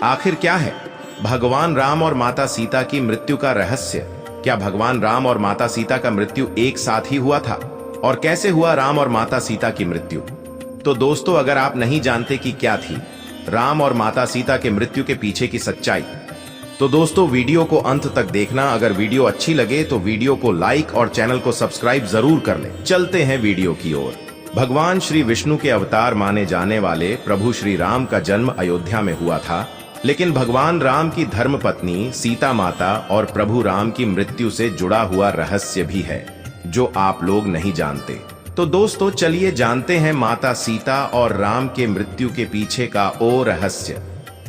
आखिर क्या है भगवान राम और माता सीता की मृत्यु का रहस्य? क्या भगवान राम और माता सीता का मृत्यु एक साथ ही हुआ था? और कैसे हुआ राम और माता सीता की मृत्यु? तो दोस्तों, अगर आप नहीं जानते कि क्या थी राम और माता सीता के मृत्यु के पीछे की सच्चाई, तो दोस्तों वीडियो को अंत तक देखना। अगर वीडियो अच्छी लगे तो वीडियो को लाइक और चैनल को सब्सक्राइब जरूर कर लें। चलते हैं वीडियो की ओर। भगवान श्री विष्णु के अवतार माने जाने वाले प्रभु श्री राम का जन्म अयोध्या में हुआ था, लेकिन भगवान राम की धर्मपत्नी सीता माता और प्रभु राम की मृत्यु से जुड़ा हुआ रहस्य भी है जो आप लोग नहीं जानते। तो दोस्तों चलिए जानते हैं माता सीता और राम के मृत्यु के पीछे का वो रहस्य।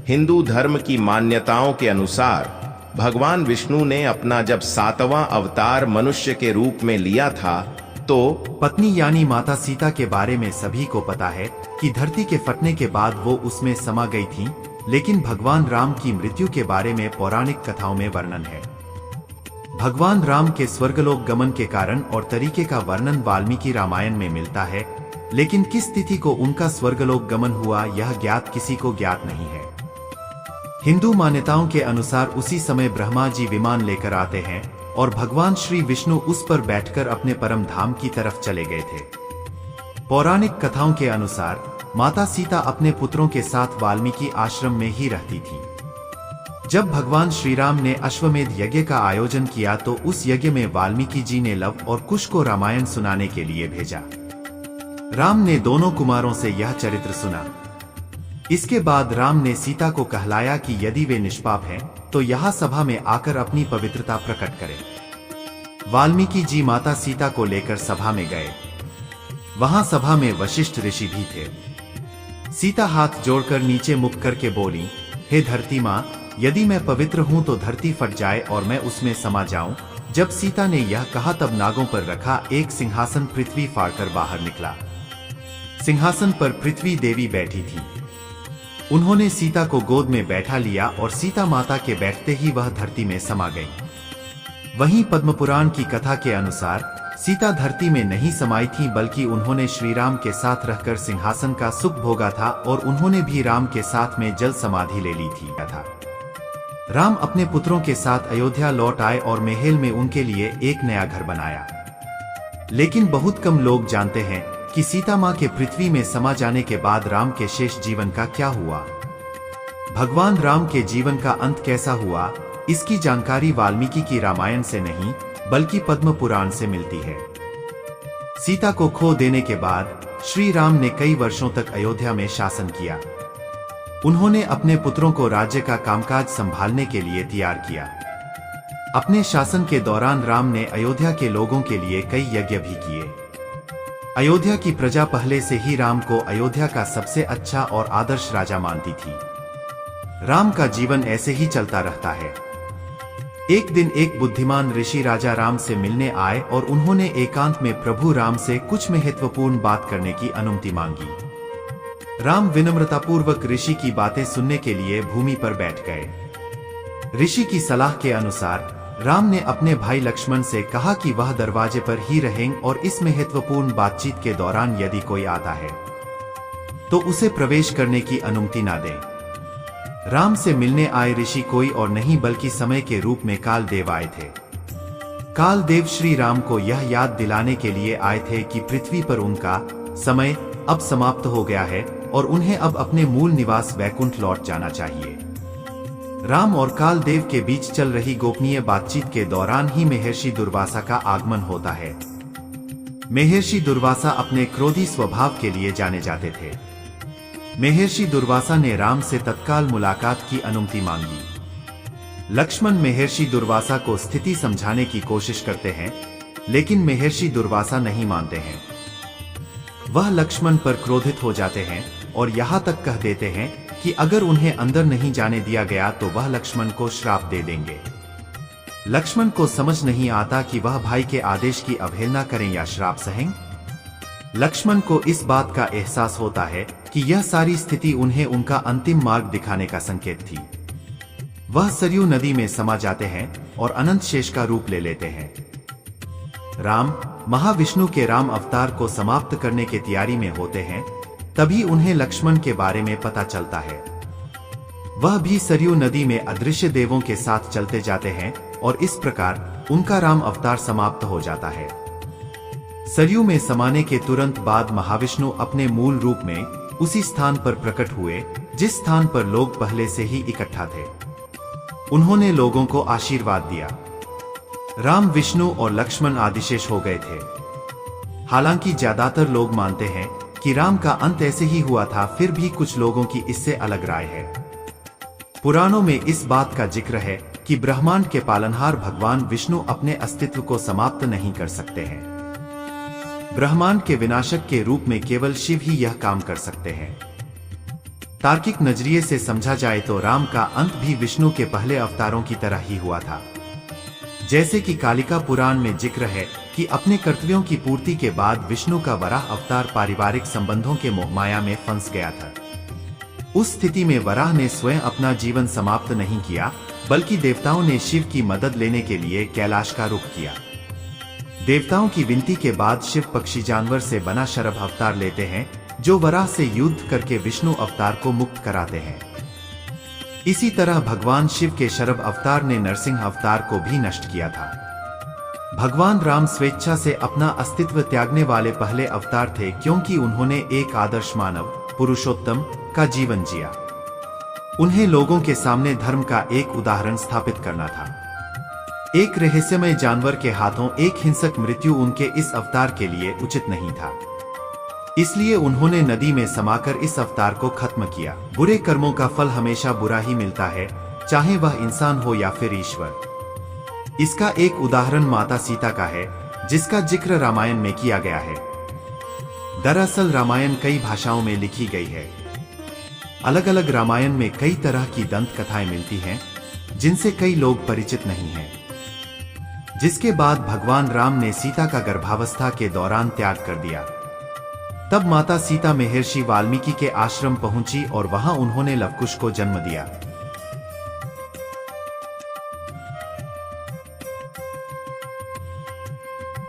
हिंदू धर्म की मान्यताओं के अनुसार भगवान विष्णु ने अपना जब 7वां अवतार मनुष्य के रूप में लिया था तो पत्नी यानी माता सीता के बारे में सभी को पता है कि धरती के फटने के बाद वो उसमें समा गई थी, लेकिन भगवान राम की मृत्यु के बारे में पौराणिक कथाओं में वर्णन है। भगवान राम के स्वर्गलोक गमन के कारण और तरीके का वर्णन वाल्मीकि रामायण में मिलता है, लेकिन किस तिथि को उनका स्वर्गलोक गमन हुआ यह ज्ञात किसी को ज्ञात नहीं है। हिंदू मान्यताओं के अनुसार उसी समय ब्रह्मा जी विमान लेकर आते हैं और भगवान श्री विष्णु उस पर बैठकर अपने परम धाम की तरफ चले गए थे। पौराणिक कथाओं के अनुसार माता सीता अपने पुत्रों के साथ वाल्मीकि आश्रम में ही रहती थी। जब भगवान श्री राम ने अश्वमेध यज्ञ का आयोजन किया तो उस यज्ञ में वाल्मीकि जी ने लव और कुश को रामायण सुनाने के लिए भेजा। राम ने दोनों कुमारों से यह चरित्र सुना। इसके बाद राम ने सीता को कहलाया कि यदि वे निष्पाप हैं तो यहाँ सभा में आकर अपनी पवित्रता प्रकट करें। वाल्मीकि जी माता सीता को लेकर सभा में गए। वहां सभा में वशिष्ठ ऋषि भी थे। सीता हाथ जोड़कर नीचे मुख करके बोली, हे धरती माँ, यदि मैं पवित्र हूँ तो धरती फट जाए और मैं उसमें समा जाऊं। जब सीता ने यह कहा तब नागों पर रखा एक सिंहासन पृथ्वी फाड़कर बाहर निकला। सिंहासन पर पृथ्वी देवी बैठी थी। उन्होंने सीता को गोद में बैठा लिया और सीता माता के बैठते ही वह धरती में समा गई। वहीं पद्मपुराण की कथा के अनुसार सीता धरती में नहीं समाई थी, बल्कि उन्होंने श्री राम के साथ रहकर सिंहासन का सुख भोगा था और उन्होंने भी राम के साथ में जल समाधि ले ली थी। राम अपने पुत्रों के साथ अयोध्या लौट आए और महल में उनके लिए एक नया घर बनाया। लेकिन बहुत कम लोग जानते हैं कि सीता मां के पृथ्वी में समा जाने के बाद राम के शेष जीवन का क्या हुआ। भगवान राम के जीवन का अंत कैसा हुआ, इसकी जानकारी वाल्मीकि की रामायण से नहीं बल्कि पद्म पुराण से मिलती है। सीता को खो देने के बाद श्री राम ने कई वर्षों तक अयोध्या में शासन किया। उन्होंने अपने पुत्रों को राज्य का कामकाज संभालने के लिए तैयार किया। अपने शासन के दौरान राम ने अयोध्या के लोगों के लिए कई यज्ञ भी किए। अयोध्या की प्रजा पहले से ही राम को अयोध्या का सबसे अच्छा और आदर्श राजा मानती थी। राम का जीवन ऐसे ही चलता रहता है। एक दिन एक बुद्धिमान ऋषि राजा राम से मिलने आए और उन्होंने एकांत में प्रभु राम से कुछ महत्वपूर्ण बात करने की अनुमति मांगी। राम विनम्रतापूर्वक ऋषि की बातें सुनने के लिए भूमि पर बैठ गए। ऋषि की सलाह के अनुसार राम ने अपने भाई लक्ष्मण से कहा कि वह दरवाजे पर ही रहें और इस महत्वपूर्ण बातचीत के दौरान यदि कोई आता है तो उसे प्रवेश करने की अनुमति न दें। राम से मिलने आए ऋषि कोई और नहीं बल्कि समय के रूप में कालदेव आए थे। कालदेव श्री राम को यह याद दिलाने के लिए आए थे कि पृथ्वी पर उनका समय अब समाप्त हो गया है और उन्हें अब अपने मूल निवास वैकुंठ लौट जाना चाहिए। राम और कालदेव के बीच चल रही गोपनीय बातचीत के दौरान ही महर्षि दुर्वासा का आगमन होता है। महर्षि दुर्वासा अपने क्रोधी स्वभाव के लिए जाने जाते थे। महर्षि दुर्वासा ने राम से तत्काल मुलाकात की अनुमति मांगी। लक्ष्मण महर्षि दुर्वासा को स्थिति समझाने की कोशिश करते हैं, लेकिन महर्षि दुर्वासा नहीं मानते हैं। वह लक्ष्मण पर क्रोधित हो जाते हैं और यहाँ तक कह देते हैं कि अगर उन्हें अंदर नहीं जाने दिया गया तो वह लक्ष्मण को श्राप दे देंगे। लक्ष्मण को समझ नहीं आता कि वह भाई के आदेश की अवहेलना करें या श्राप सहें। लक्ष्मण को इस बात का एहसास होता है कि यह सारी स्थिति उन्हें उनका अंतिम मार्ग दिखाने का संकेत थी। वह सरयू नदी में समा जाते हैं और अनंत शेष का रूप ले लेते हैं। राम महाविष्णु के राम अवतार को समाप्त करने की तैयारी में होते हैं, तभी उन्हें लक्ष्मण के बारे में पता चलता है। वह भी सरयू नदी में अदृश्य देवों के साथ चलते जाते हैं और इस प्रकार उनका राम अवतार समाप्त हो जाता है। सरयू में समाने के तुरंत बाद महाविष्णु अपने मूल रूप में उसी स्थान पर प्रकट हुए जिस स्थान पर लोग पहले से ही इकट्ठा थे। उन्होंने लोगों को आशीर्वाद दिया। राम, विष्णु और लक्ष्मण आदिशेष हो गए थे। हालांकि ज्यादातर लोग मानते हैं कि राम का अंत ऐसे ही हुआ था, फिर भी कुछ लोगों की इससे अलग राय है। पुराणों में इस बात का जिक्र है कि ब्रह्मांड के पालनहार भगवान विष्णु अपने अस्तित्व को समाप्त नहीं कर सकते हैं। ब्रह्मांड के विनाशक के रूप में केवल शिव ही यह काम कर सकते हैं। तार्किक नजरिए से समझा जाए तो राम का अंत भी विष्णु के पहले अवतारों की तरह ही हुआ था। जैसे कि कालिका पुराण में जिक्र है कि अपने कर्तव्यों की पूर्ति के बाद विष्णु का वराह अवतार पारिवारिक संबंधों के मोहमाया में फंस गया था। उस स्थिति में वराह ने स्वयं अपना जीवन समाप्त नहीं किया, बल्कि देवताओं ने शिव की मदद लेने के लिए कैलाश का रुख किया। देवताओं की विनती के बाद शिव पक्षी जानवर से बना शरभ अवतार लेते हैं, जो वराह से युद्ध करके विष्णु अवतार को मुक्त कराते हैं। इसी तरह भगवान शिव के शरभ अवतार ने नरसिंह अवतार को भी नष्ट किया था। भगवान राम स्वेच्छा से अपना अस्तित्व त्यागने वाले पहले अवतार थे, क्योंकि उन्होंने एक आदर्श मानव पुरुषोत्तम का जीवन जिया। उन्हें लोगों के सामने धर्म का एक उदाहरण स्थापित करना था। एक रहस्यमय जानवर के हाथों एक हिंसक मृत्यु उनके इस अवतार के लिए उचित नहीं था। इसलिए उन्होंने नदी में समाकर इस अवतार को खत्म किया। बुरे कर्मों का फल हमेशा बुरा ही मिलता है, चाहे वह इंसान हो या फिर ईश्वर। इसका एक उदाहरण माता सीता का है, जिसका जिक्र रामायण में किया गया है। दरअसल रामायण कई भाषाओं में लिखी गई है। अलग अलग रामायण में कई तरह की दंत कथाएं मिलती हैं, जिनसे कई लोग परिचित नहीं हैं। जिसके बाद भगवान राम ने सीता का गर्भावस्था के दौरान त्याग कर दिया। तब माता सीता महर्षि वाल्मीकि के आश्रम पहुंची और वहां उन्होंने लवकुश को जन्म दिया।